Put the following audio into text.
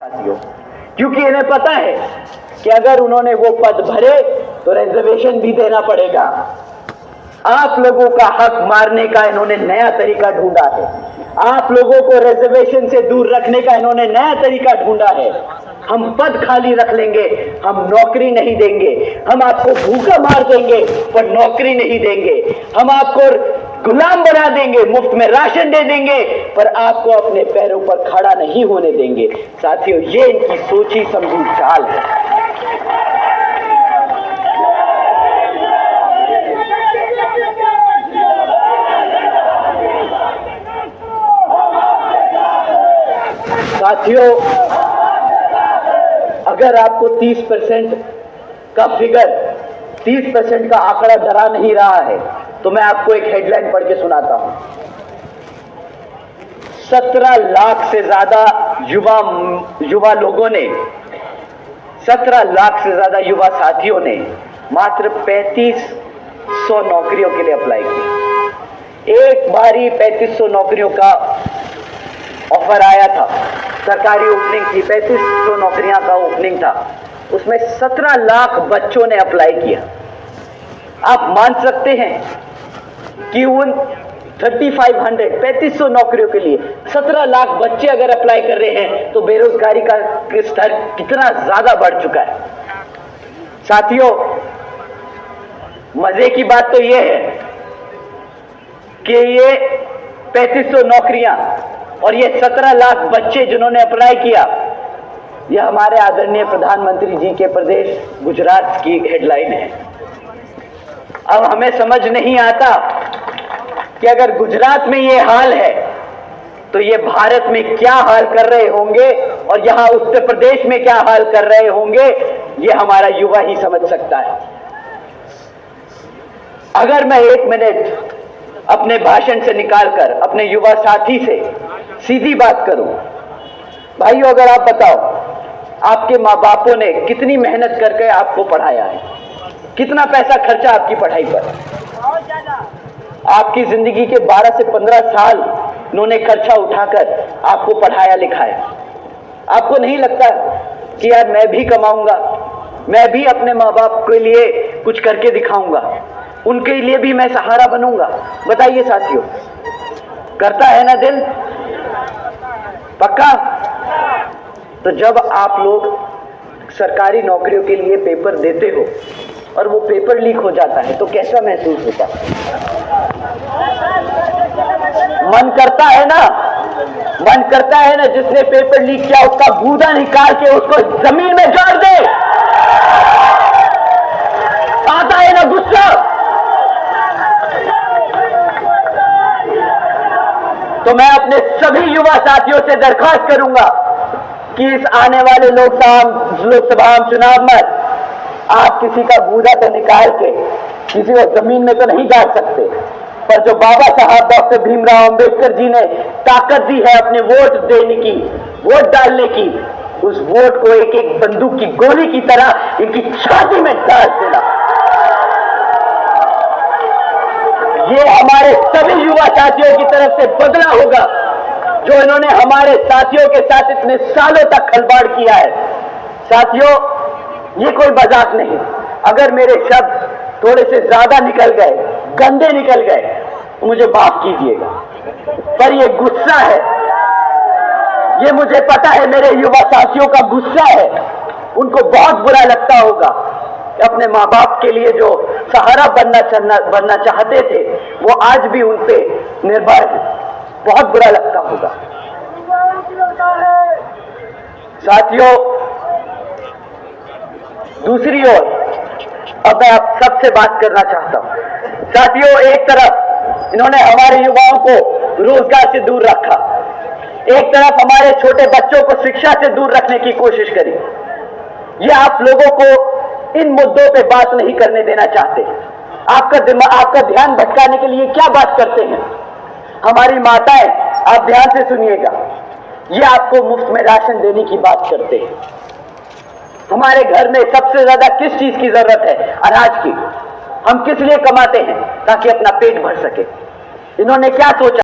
साथियों, क्योंकि इन्हें पता है कि अगर उन्होंने वो पद भरे तो रिजर्वेशन भी देना पड़ेगा। आप लोगों का हक मारने का इन्होंने नया तरीका ढूंढा है। आप लोगों को रिजर्वेशन से दूर रखने का इन्होंने नया तरीका ढूंढा है। हम पद खाली रख लेंगे, हम नौकरी नहीं देंगे। हम आपको भूखा मार देंगे पर नौकरी नहीं देंगे। हम आपको गुलाम बना देंगे, मुफ्त में राशन दे देंगे, पर आपको अपने पैरों पर खड़ा नहीं होने देंगे। साथियों, ये इनकी सोची समझी चाल है। साथियों, अगर आपको 30% का फिगर, 30% का आंकड़ा डरा नहीं रहा है, तो मैं आपको एक हेडलाइन पढ़ के सुनाता हूं। 17 लाख से ज्यादा युवा लोगों ने, 17 लाख से ज्यादा युवा साथियों ने मात्र 3500 नौकरियों के लिए अप्लाई किया। एक बारी 3500 नौकरियों का ऑफर आया था, सरकारी ओपनिंग थी, 3500 नौकरियां का ओपनिंग था, उसमें 17 लाख बच्चों ने अप्लाई किया। आप मान सकते हैं कि उन 3500 नौकरियों के लिए 17 लाख बच्चे अगर अप्लाई कर रहे हैं तो बेरोजगारी का स्तर कितना ज्यादा बढ़ चुका है। साथियों, मजे की बात तो यह है कि ये 3500 नौकरियां और ये 17 लाख बच्चे जिन्होंने अप्लाई किया, यह हमारे आदरणीय प्रधानमंत्री जी के प्रदेश गुजरात की हेडलाइन है। अब हमें समझ नहीं आता कि अगर गुजरात में ये हाल है तो ये भारत में क्या हाल कर रहे होंगे और यहां उत्तर प्रदेश में क्या हाल कर रहे होंगे, ये हमारा युवा ही समझ सकता है। अगर मैं 1 मिनट अपने भाषण से निकालकर अपने युवा साथी से सीधी बात करूं, भाइयों, अगर आप बताओ, आपके मां बापों ने कितनी मेहनत करके आपको पढ़ाया है, कितना पैसा खर्चा आपकी पढ़ाई पर, आपकी जिंदगी के 12 से 15 साल उन्होंने खर्चा उठाकर आपको पढ़ाया लिखाया। आपको नहीं लगता कि यार मैं भी कमाऊंगा, मैं भी अपने माँ बाप के लिए कुछ करके दिखाऊंगा, उनके लिए भी मैं सहारा बनूंगा? बताइए साथियों, करता है ना दिल? पक्का? तो जब आप लोग सरकारी नौकरियों के लिए पेपर देते हो और वो पेपर लीक हो जाता है तो कैसा महसूस होता है? मन करता है ना, मन करता है ना, जिसने पेपर लीक किया उसका गूदा निकाल के उसको जमीन में गाड़ दे। आता है ना गुस्सा? तो मैं अपने सभी युवा साथियों से दरखास्त करूंगा कि इस आने वाले लोकसभा चुनाव में आप किसी का गूदा तो निकाल के किसी को जमीन में तो नहीं गाड़ सकते, पर जो बाबा साहब डॉक्टर भीमराव अंबेडकर जी ने ताकत दी है अपने वोट देने की, वोट डालने की, उस वोट को एक एक बंदूक की गोली की तरह इनकी छाती में डाल देना। ये हमारे सभी युवा साथियों की तरफ से बदला होगा जो इन्होंने हमारे साथियों के साथ इतने सालों तक खिलवाड़ किया है। साथियों, ये कोई मजाक नहीं। अगर मेरे शब्द थोड़े से ज्यादा निकल गए, गंदे निकल गए, तो मुझे माफ कीजिएगा, पर ये गुस्सा है, ये मुझे पता है मेरे युवा साथियों का गुस्सा है। उनको बहुत बुरा लगता होगा कि अपने माँ बाप के लिए जो सहारा बनना चाहते थे वो आज भी उन पे निर्भर है। बहुत बुरा लगता होगा। साथियों, दूसरी ओर अब मैं आप सबसे बात करना चाहता हूं। साथियों, एक तरफ इन्होंने हमारे युवाओं को रोजगार से दूर रखा, एक तरफ हमारे छोटे बच्चों को शिक्षा से दूर रखने की कोशिश करी। ये आप लोगों को इन मुद्दों पे बात नहीं करने देना चाहते। आपका ध्यान भटकाने के लिए क्या बात करते हैं? हमारी माताएं, आप ध्यान से सुनिएगा, ये आपको मुफ्त में राशन देने की बात करते हैं। हमारे घर में सबसे ज्यादा किस चीज की जरूरत है? अनाज की। हम किस लिए कमाते हैं? ताकि अपना पेट भर सके। इन्होंने क्या सोचा?